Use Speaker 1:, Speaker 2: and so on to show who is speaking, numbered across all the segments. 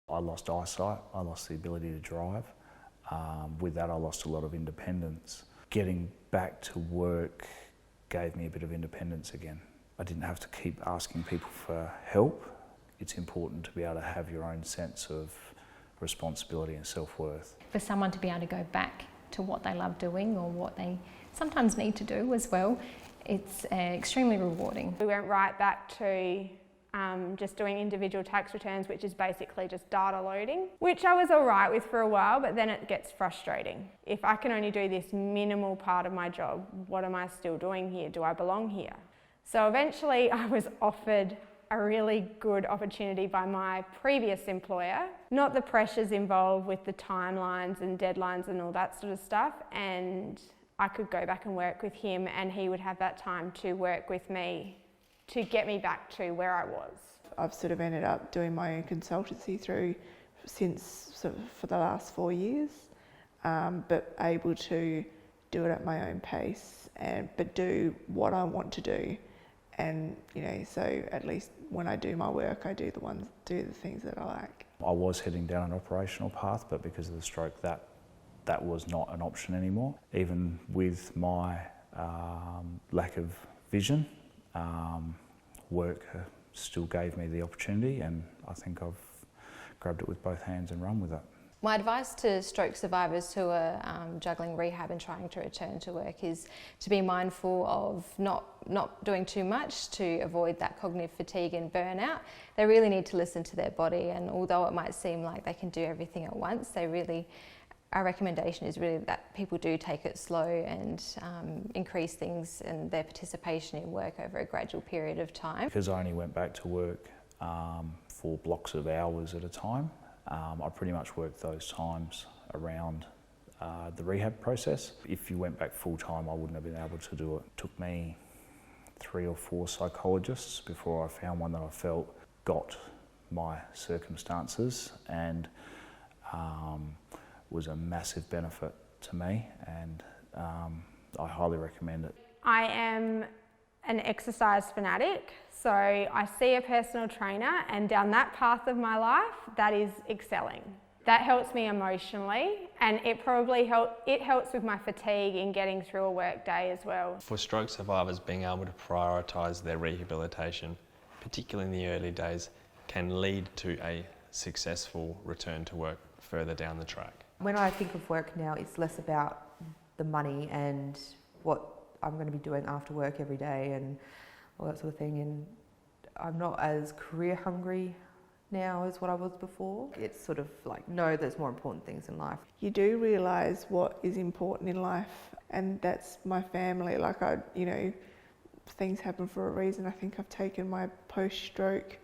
Speaker 1: I lost eyesight, I lost the ability to drive. With that, I lost a lot of independence. Getting back to work gave me a bit of independence again. I didn't have to keep asking people for help. It's important to be able to have your own sense of responsibility and self-worth.
Speaker 2: For someone to be able to go back to what they love doing or what they sometimes need to do as well, it's extremely rewarding.
Speaker 3: We went right back to just doing individual tax returns, which is basically just data loading, which I was all right with for a while, but then it gets frustrating. If I can only do this minimal part of my job, what am I still doing here? Do I belong here? So eventually I was offered a really good opportunity by my previous employer, not the pressures involved with the timelines and deadlines and all that sort of stuff, and I could go back and work with him and he would have that time to work with me to get me back to where I was.
Speaker 4: I've sort of ended up doing my own consultancy for the last 4 years, but able to do it at my own pace but do what I want to do. And so at least when I do my work, I do the things that I like.
Speaker 1: I was heading down an operational path, but because of the stroke, that was not an option anymore. Even with my lack of vision, work still gave me the opportunity, and I think I've grabbed it with both hands and run with it.
Speaker 2: My advice to stroke survivors who are juggling rehab and trying to return to work is to be mindful of not doing too much to avoid that cognitive fatigue and burnout. They really need to listen to their body, and although it might seem like they can do everything at once, our recommendation is really that people do take it slow and increase things and their participation in work over a gradual period of time.
Speaker 1: Because I only went back to work for blocks of hours at a time, I pretty much worked those times around the rehab process. If you went back full time, I wouldn't have been able to do it. It took me 3 or 4 psychologists before I found one that I felt got my circumstances and was a massive benefit to me, and I highly recommend it.
Speaker 3: I am an exercise fanatic, so I see a personal trainer, and down that path of my life, that is excelling. That helps me emotionally, and it helps with my fatigue in getting through a work day as well.
Speaker 5: For stroke survivors, being able to prioritise their rehabilitation, particularly in the early days, can lead to a successful return to work further down the track.
Speaker 6: When I think of work now, it's less about the money and what I'm going to be doing after work every day and all that sort of thing, and I'm not as career hungry now as what I was before. It's sort of like, no, there's more important things in life.
Speaker 4: You do realise what is important in life, and that's my family. Like things happen for a reason. I think I've taken my post-stroke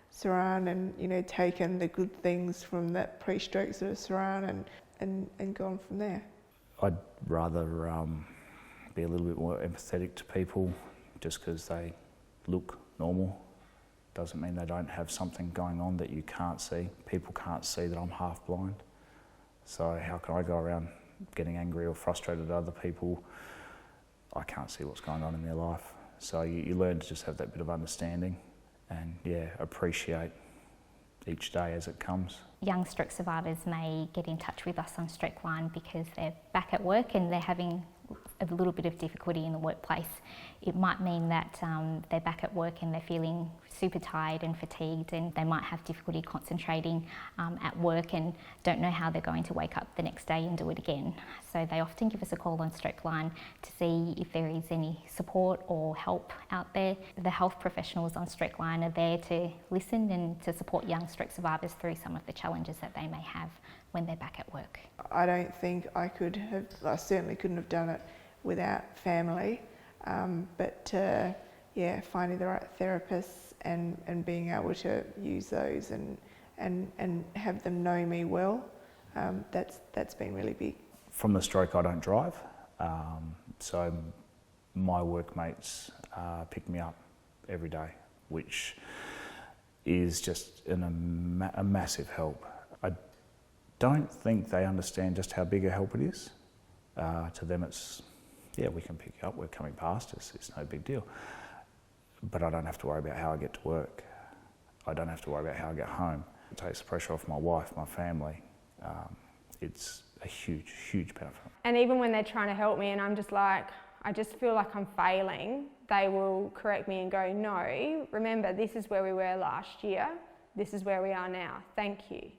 Speaker 4: Saran and taken the good things from that pre-stroke sort of Saran and gone from there.
Speaker 1: I'd rather be a little bit more empathetic to people. Just because they look normal doesn't mean they don't have something going on that you can't see. People can't see that I'm half blind. So how can I go around getting angry or frustrated at other people? I can't see what's going on in their life. So you learn to just have that bit of understanding and appreciate each day as it comes.
Speaker 7: Young stroke survivors may get in touch with us on StrokeLine because they're back at work and they're having a little bit of difficulty in the workplace. It might mean that they're back at work and they're feeling super tired and fatigued, and they might have difficulty concentrating at work and don't know how they're going to wake up the next day and do it again. So they often give us a call on StrokeLine to see if there is any support or help out there. The health professionals on StrokeLine are there to listen and to support young stroke survivors through some of the challenges that they may have when they're back at work.
Speaker 4: I don't think I certainly couldn't have done it without family, but finding the right therapists and being able to use those and have them know me well, that's been really big.
Speaker 1: From the stroke, I don't drive, so my workmates pick me up every day, which is just a massive help. I don't think they understand just how big a help it is. To them it's, we can pick you up, we're coming past us, it's no big deal. But I don't have to worry about how I get to work. I don't have to worry about how I get home. It takes the pressure off my wife, my family. It's a huge, huge benefit.
Speaker 3: And even when they're trying to help me and I'm just like, I just feel like I'm failing, they will correct me and go, no, remember, this is where we were last year. This is where we are now. Thank you.